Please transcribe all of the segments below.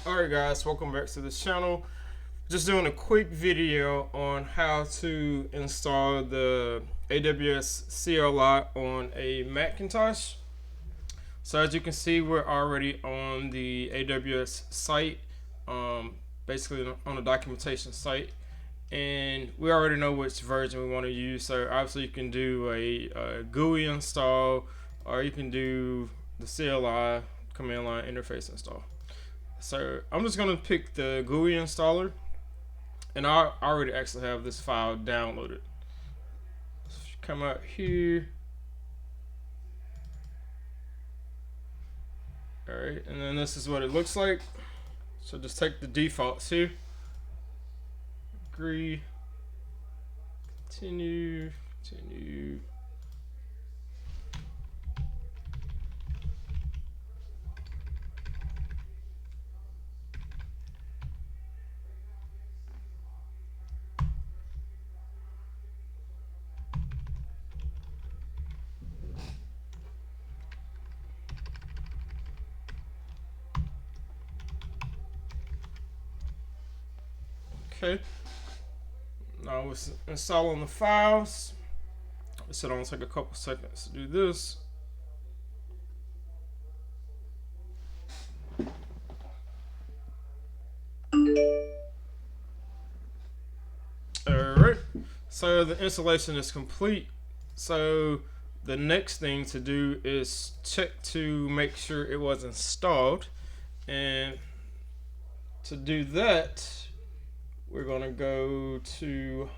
Alright guys, welcome back to this channel. Just doing a quick video on how to install the AWS CLI on a Macintosh. So as you can see, we're already on the AWS site, basically on the documentation site, and we already know which version we want to use. So obviously you can do a GUI install, or you can do the CLI command line interface install. So I'm just gonna pick the GUI installer, and I already actually have this file downloaded. So if you come out here, all right, and then this is what it looks like. So just take the defaults here, agree, continue. Okay, now we're installing the files. It's only take a couple seconds to do this. Alright, so the installation is complete. So the next thing to do is check to make sure it was installed, and to do that we're gonna go to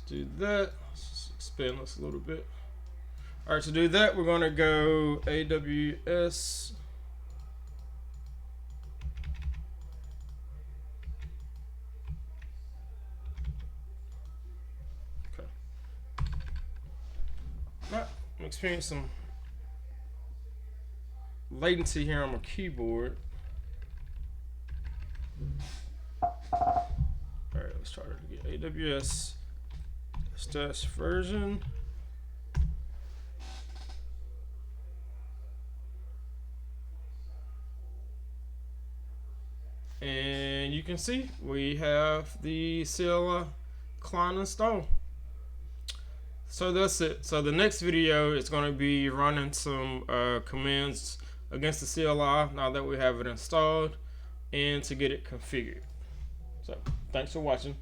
do that. Let's just expand this a little bit. All right, to do that, we're going to go AWS. Okay. Now, I'm experiencing some latency here on my keyboard. All right, let's try to get AWS. Dash version, and you can see we have the CLI client installed. So that's it. So the next video is going to be running some commands against the CLI now that we have it installed, and to get it configured. So thanks for watching.